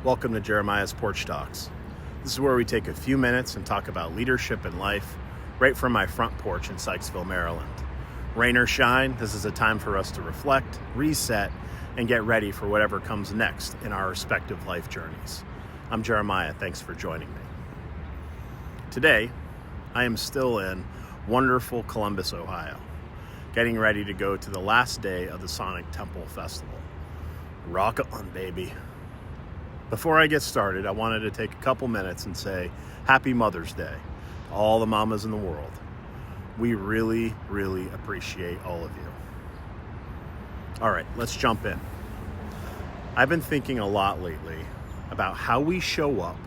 Welcome to Jeremiah's Porch Talks. This is where we take a few minutes and talk about leadership and life right from my front porch in Sykesville, Maryland. Rain or shine, this is a time for us to reflect, reset, and get ready for whatever comes next in our respective life journeys. I'm Jeremiah. Thanks for joining me. Today, I am still in wonderful Columbus, Ohio, getting ready to go to the last day of the Sonic Temple Festival. Rock on, baby. Before I get started, I wanted to take a couple minutes and say Happy Mother's Day to all the mamas in the world. We really, really appreciate all of you. All right, let's jump in. I've been thinking a lot lately about how we show up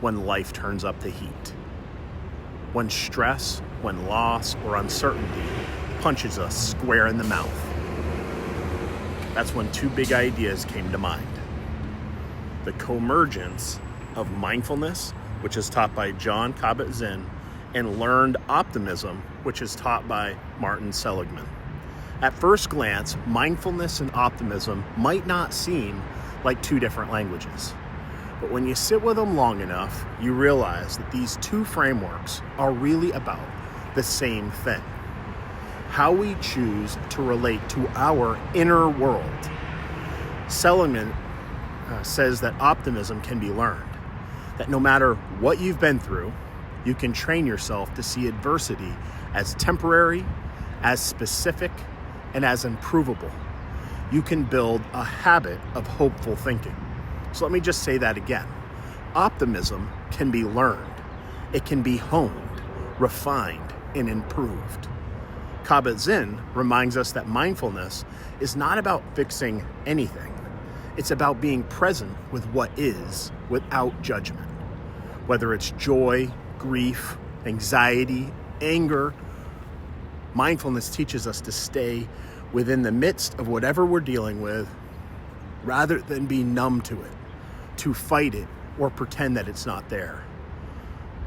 when life turns up the heat. When stress, when loss, or uncertainty punches us square in the mouth. That's when two big ideas came to mind. The convergence of mindfulness, which is taught by Jon Kabat-Zinn, and learned optimism, which is taught by Martin Seligman. At first glance, mindfulness and optimism might not seem like two different languages. But when you sit with them long enough, you realize that these two frameworks are really about the same thing. How we choose to relate to our inner world. Seligman says that optimism can be learned, that no matter what you've been through, you can train yourself to see adversity as temporary, as specific, and as improvable. You can build a habit of hopeful thinking. So let me just say that again. Optimism can be learned. It can be honed, refined, and improved. Kabat-Zinn reminds us that mindfulness is not about fixing anything. It's about being present with what is without judgment. Whether it's joy, grief, anxiety, anger, mindfulness teaches us to stay within the midst of whatever we're dealing with rather than be numb to it, to fight it or pretend that it's not there.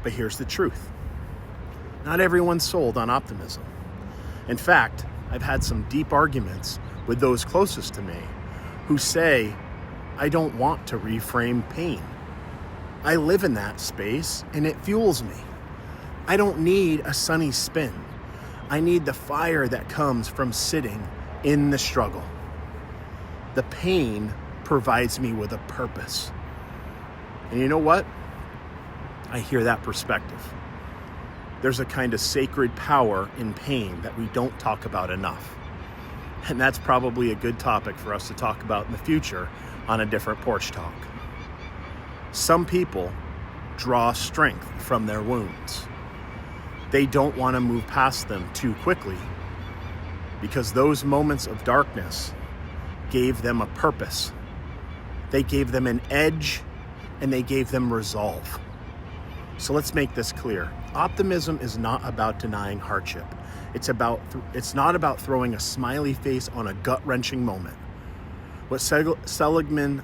But here's the truth. Not everyone's sold on optimism. In fact, I've had some deep arguments with those closest to me who say, I don't want to reframe pain. I live in that space and it fuels me. I don't need a sunny spin. I need the fire that comes from sitting in the struggle. The pain provides me with a purpose. And you know what? I hear that perspective. There's a kind of sacred power in pain that we don't talk about enough. And that's probably a good topic for us to talk about in the future on a different porch talk. Some people draw strength from their wounds. They don't want to move past them too quickly because those moments of darkness gave them a purpose. They gave them an edge and they gave them resolve. So let's make this clear. Optimism is not about denying hardship. It's not about throwing a smiley face on a gut-wrenching moment. What Seligman's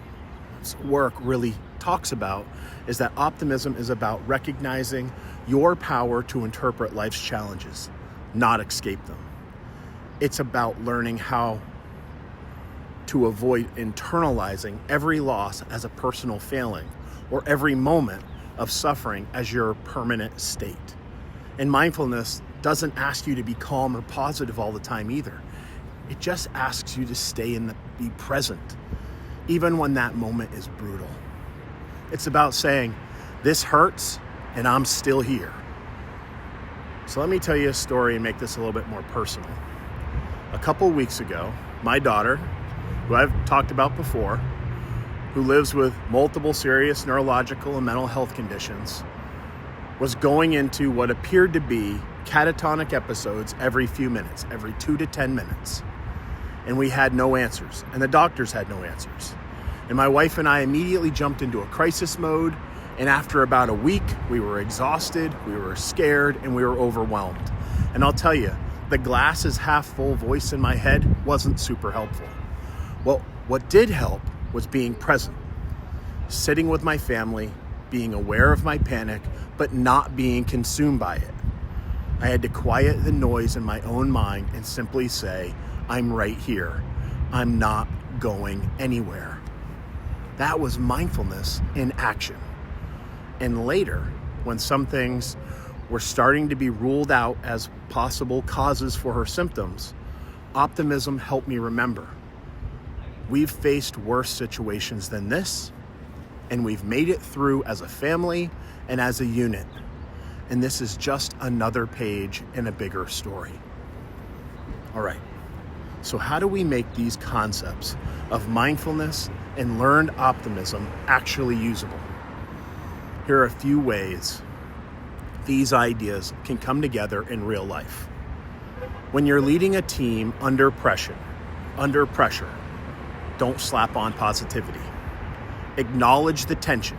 work really talks about is that optimism is about recognizing your power to interpret life's challenges, not escape them. It's about learning how to avoid internalizing every loss as a personal failing or every moment of suffering as your permanent state. And mindfulness doesn't ask you to be calm or positive all the time either. It just asks you to be present, even when that moment is brutal. It's about saying, this hurts and I'm still here. So let me tell you a story and make this a little bit more personal. A couple weeks ago, my daughter, who I've talked about before, who lives with multiple serious neurological and mental health conditions, was going into what appeared to be catatonic episodes every few minutes, every 2 to 10 minutes. And we had no answers, and the doctors had no answers. And my wife and I immediately jumped into a crisis mode, and after about a week, we were exhausted, we were scared, and we were overwhelmed. And I'll tell you, the glass is half full voice in my head wasn't super helpful. Well, what did help was being present, sitting with my family, being aware of my panic, but not being consumed by it. I had to quiet the noise in my own mind and simply say, I'm right here. I'm not going anywhere. That was mindfulness in action. And later, when some things were starting to be ruled out as possible causes for her symptoms, optimism helped me remember. We've faced worse situations than this, and we've made it through as a family and as a unit. And this is just another page in a bigger story. All right, so how do we make these concepts of mindfulness and learned optimism actually usable? Here are a few ways these ideas can come together in real life. When you're leading a team under pressure, don't slap on positivity. Acknowledge the tension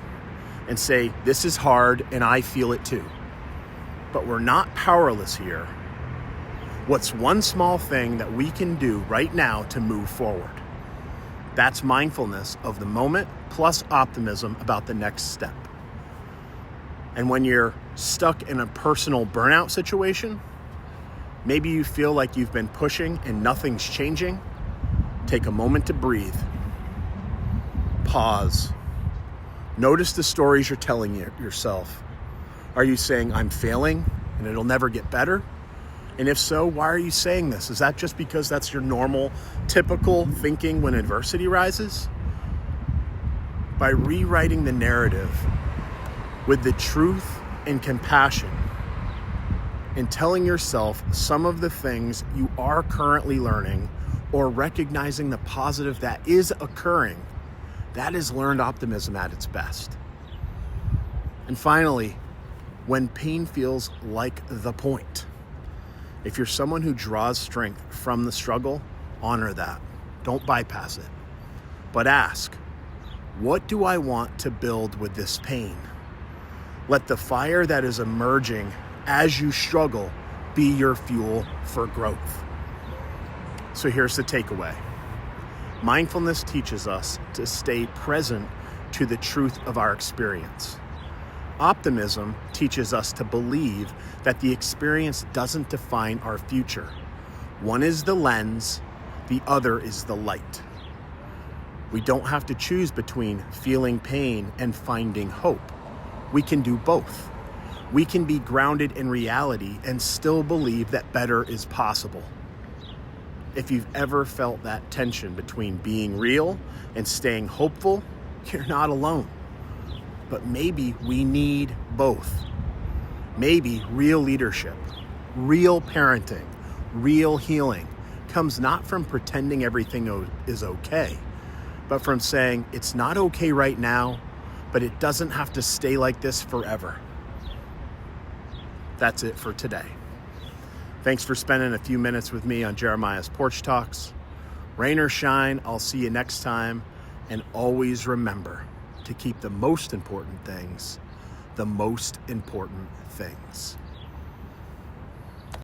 and say, this is hard and I feel it too. But we're not powerless here. What's one small thing that we can do right now to move forward? That's mindfulness of the moment plus optimism about the next step. And when you're stuck in a personal burnout situation, maybe you feel like you've been pushing and nothing's changing, take a moment to breathe. Pause. Notice the stories you're telling yourself. Are you saying, I'm failing and it'll never get better? And if so, why are you saying this? Is that just because that's your normal, typical thinking when adversity rises? By rewriting the narrative with the truth and compassion and telling yourself some of the things you are currently learning or recognizing the positive that is occurring, that is learned optimism at its best. And finally, when pain feels like the point. If you're someone who draws strength from the struggle, honor that. Don't bypass it. But ask, what do I want to build with this pain? Let the fire that is emerging as you struggle be your fuel for growth. So here's the takeaway. Mindfulness teaches us to stay present to the truth of our experience. Optimism teaches us to believe that the experience doesn't define our future. One is the lens, the other is the light. We don't have to choose between feeling pain and finding hope. We can do both. We can be grounded in reality and still believe that better is possible. If you've ever felt that tension between being real and staying hopeful, you're not alone. But maybe we need both. Maybe real leadership, real parenting, real healing comes not from pretending everything is okay, but from saying it's not okay right now, but it doesn't have to stay like this forever. That's it for today. Thanks for spending a few minutes with me on Jeremiah's Porch Talks. Rain or shine, I'll see you next time. And always remember to keep the most important things.